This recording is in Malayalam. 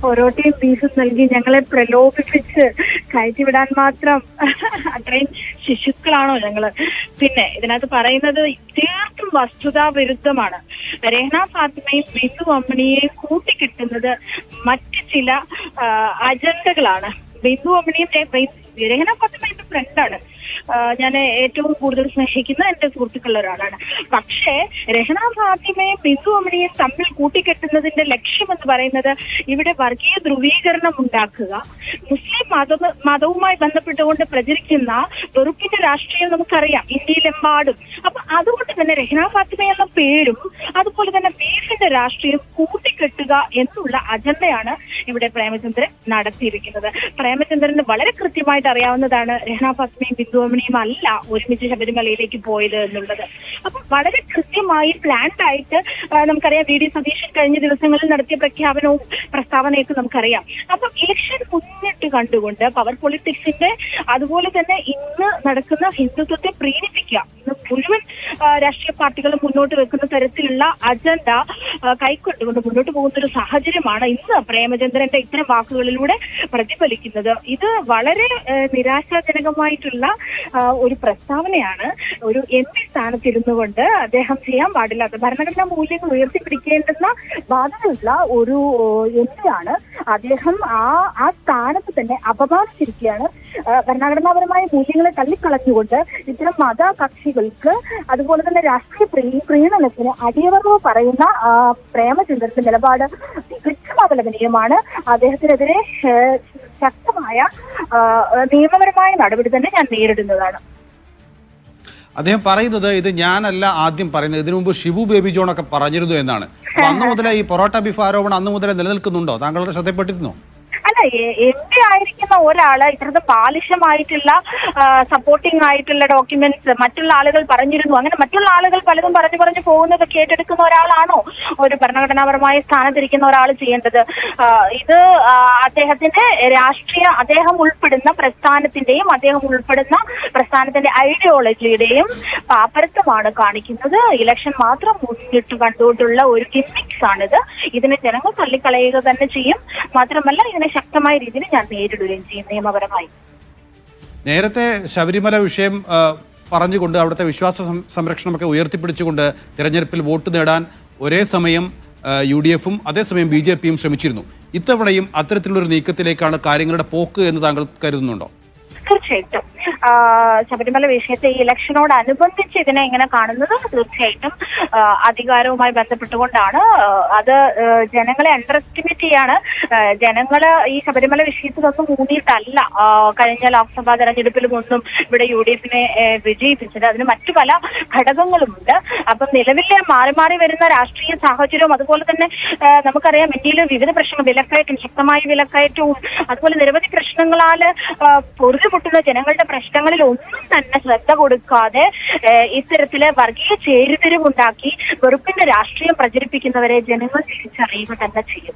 പൊറോട്ടയും ബീഫും നൽകി ഞങ്ങളെ പ്രലോഭിപ്പിച്ച് കയറ്റിവിടാൻ മാത്രം അത്രയും ശിശുക്കളാണോ ഞങ്ങള്? പിന്നെ ഇതിനകത്ത് പറയുന്നത് തീർത്തും വസ്തുതാ വിരുദ്ധമാണ്. രഹ്ന ഫാത്തിമയും ബിന്ദു അമ്മിണിയെയും കൂട്ടിക്കിട്ടുന്നത് മറ്റ് ചില അജണ്ടകളാണ്. ബിന്ദു അമ്മിണിയും രഹ്ന ഫാത്തിമ എന്റെ ഫ്രണ്ടാണ്. ഞാൻ ഏറ്റവും കൂടുതൽ സ്നേഹിക്കുന്ന എന്റെ സുഹൃത്തുക്കളിൽ ഒരാളാണ്. പക്ഷേ രഹ്ന ഫാത്തിമയും ബിന്ദു അമ്മിണിയും തമ്മിൽ കൂട്ടിക്കെട്ടുന്നതിന്റെ ലക്ഷ്യം എന്ന് പറയുന്നത് ഇവിടെ വർഗീയ ധ്രുവീകരണം ഉണ്ടാക്കുക, മുസ്ലിം മതവുമായി ബന്ധപ്പെട്ടുകൊണ്ട് പ്രചരിക്കുന്ന വെറുപ്പിന്റെ രാഷ്ട്രീയം നമുക്കറിയാം ഇന്ത്യയിലെമ്പാടും. അപ്പൊ അതുകൊണ്ട് തന്നെ രഹ്ന ഫാത്തിമ എന്ന പേരും അതുപോലെ തന്നെ ബീഫിന്റെ രാഷ്ട്രീയം കൂട്ടിക്കെട്ടുക എന്നുള്ള അജണ്ടയാണ് ഇവിടെ പ്രേമചന്ദ്രൻ നടത്തിയിരിക്കുന്നത്. പ്രേമചന്ദ്രന് വളരെ കൃത്യമായിട്ട് അറിയാവുന്നതാണ് രഹ്ന ഫാത്തിമയും ബിന്ദു അമ്മിണിയും അല്ല ഒരുമിച്ച് ശബരിമലയിലേക്ക് പോയത് എന്നുള്ളത്. അപ്പൊ വളരെ കൃത്യമായി പ്ലാൻഡ് ആയിട്ട് നമുക്കറിയാം. വി ഡി സതീശൻ കഴിഞ്ഞ ദിവസങ്ങളിൽ നടത്തിയ പ്രഖ്യാപനവും പ്രസ്താവനയൊക്കെ നമുക്കറിയാം. അപ്പൊ ഇലക്ഷൻ മുന്നിട്ട് കണ്ടുകൊണ്ട് പവർ പൊളിറ്റിക്സിന്റെ അതുപോലെ തന്നെ ഇന്ന് നടക്കുന്ന ഹിന്ദുത്വത്തെ പ്രീണിപ്പിക്കുക, ഇന്ന് മുഴുവൻ രാഷ്ട്രീയ പാർട്ടികളും മുന്നോട്ട് വെക്കുന്ന തരത്തിലുള്ള അജണ്ട കൈക്കൊണ്ടുകൊണ്ട് മുന്നോട്ട് പോകുന്ന ഒരു സാഹചര്യമാണ് ഇന്ന് പ്രേമചന്ദ്രന്റെ ഇത്തരം വാക്കുകളിലൂടെ പ്രതിഫലിക്കുന്നത്. ഇത് വളരെ നിരാശാജനകമായിട്ടുള്ള ഒരു പ്രസ്താവനയാണ്. ഒരു MP സ്ഥാനത്തിരുന്നു കൊണ്ട് അദ്ദേഹം ചെയ്യാൻ പാടില്ലാത്ത ഭരണഘടനാ മൂല്യങ്ങൾ ഉയർത്തിപ്പിടിക്കേണ്ടുന്ന ബാധ്യതയുള്ള ഒരു MP ആണ് അദ്ദേഹം. ആ സ്ഥാനത്ത് തന്നെ അപമാനിച്ചിരിക്കുകയാണ്. ഭരണഘടനാപരമായ മൂല്യങ്ങളെ തള്ളിക്കളഞ്ഞുകൊണ്ട് ഇത്തരം മത കക്ഷികൾക്ക് അതുപോലെ തന്നെ രാഷ്ട്രീയ പ്രീണനത്തിന് അടിയറവ് പറയുന്ന പ്രേമചന്ദ്രന്റെ നിലപാട് തികച്ചും അപലപനീയമാണ്. അദ്ദേഹത്തിനെതിരെ ശക്തമായ നിയമപരമായ നടപടി തന്നെ ഞാൻ നേരിടുന്നതാണ്. അദ്ദേഹം പറയുന്നത് ഇത് ഞാനല്ല ആദ്യം പറയുന്നത്, ഇതിനു മുമ്പ് ഷിബു ബേബി ജോൺ ഒക്കെ പറഞ്ഞിരുന്നു എന്നാണ്. അന്ന് മുതലേ ഈ പൊറോട്ട ബീഫ് ആരോപണം അന്ന് മുതലേ നിലനിൽക്കുന്നുണ്ടോ? താങ്കളുടെ ശ്രദ്ധപ്പെട്ടിരുന്നോ? അല്ല, MP ആയിരിക്കുന്ന ഒരാള് ഇത്തരത്തിൽ ബാലിശമായിട്ടുള്ള സപ്പോർട്ടിംഗ് ആയിട്ടുള്ള ഡോക്യുമെന്റ്സ് മറ്റുള്ള ആളുകൾ പറഞ്ഞിരുന്നു, അങ്ങനെ മറ്റുള്ള ആളുകൾ പലതും പറഞ്ഞു പോകുന്നത് കേട്ടെടുക്കുന്ന ഒരാളാണോ ഒരു ഭരണഘടനാപരമായ സ്ഥാനത്തിരിക്കുന്ന ഒരാൾ ചെയ്യേണ്ടത്? ഇത് അദ്ദേഹത്തിന്റെ അദ്ദേഹം ഉൾപ്പെടുന്ന പ്രസ്ഥാനത്തിന്റെയും അദ്ദേഹം ഉൾപ്പെടുന്ന പ്രസ്ഥാനത്തിന്റെ ഐഡിയോളജിയുടെയും പാപ്പരത്വമാണ് കാണിക്കുന്നത്. ഇലക്ഷൻ മാത്രം മുന്നിട്ട് കണ്ടുകൊണ്ടുള്ള ഒരു ഗിമ്മിക്സ് ആണിത്. ഇതിനെ ജനങ്ങൾ തള്ളിക്കളയുക തന്നെ ചെയ്യും. മാത്രമല്ല ഇതിനെ ശക്തമായ രീതിയിൽ ഞാൻ നേരിടുകയും ചെയ്യും നിയമപരമായി. നേരത്തെ ശബരിമല വിഷയം പറഞ്ഞുകൊണ്ട് അവിടുത്തെ വിശ്വാസ സംരക്ഷണമൊക്കെ ഉയർത്തിപ്പിടിച്ചുകൊണ്ട് തിരഞ്ഞെടുപ്പിൽ വോട്ട് നേടാൻ ഒരേ സമയം UDF-ഉം അതേസമയം BJP-യും ശ്രമിച്ചിരുന്നു. ഇത്തവണയും അത്തരത്തിലുള്ളൊരു നീക്കത്തിലേക്കാണ് കാര്യങ്ങളുടെ പോക്ക് എന്ന് താങ്കൾ കരുതുന്നുണ്ടോ? തീർച്ചയായിട്ടും ശബരിമല വിഷയത്തെ ഈ ഇലക്ഷനോടനുബന്ധിച്ച് ഇതിനെ എങ്ങനെ കാണുന്നത് തീർച്ചയായിട്ടും അധികാരവുമായി ബന്ധപ്പെട്ടുകൊണ്ടാണ്. അത് ജനങ്ങളെ അണ്ടർ എസ്റ്റിമേറ്റ് ചെയ്യാണ്. ജനങ്ങള് ഈ ശബരിമല വിഷയത്തിലൊന്നും ഊന്നിയിട്ടല്ല കഴിഞ്ഞ ലോക്സഭാ തെരഞ്ഞെടുപ്പിലും ഒന്നും ഇവിടെ UDF-നെ വിജയിപ്പിച്ചത്. അതിന് മറ്റു പല ഘടകങ്ങളുമുണ്ട്. അപ്പം നിലവിലെ മാറി വരുന്ന രാഷ്ട്രീയ സാഹചര്യവും അതുപോലെ തന്നെ നമുക്കറിയാം ഇന്ത്യയിൽ വിവിധ പ്രശ്നങ്ങൾ, വിലക്കയറ്റം, ശക്തമായ വിലക്കയറ്റവും അതുപോലെ നിരവധി പ്രശ്നങ്ങളാൽ പൊറുതിമുട്ടുന്ന ജനങ്ങളുടെ പ്രശ്നങ്ങളിൽ ഒന്നും തന്നെ ശ്രദ്ധ കൊടുക്കാതെ ഇത്തരത്തില് വർഗീയ ചേരിതിരിവുണ്ടാക്കി വെറുപ്പിന്റെ രാഷ്ട്രീയം പ്രചരിപ്പിക്കുന്നവരെ ജനങ്ങൾ തിരിച്ചറിയുക തന്നെ ചെയ്യും.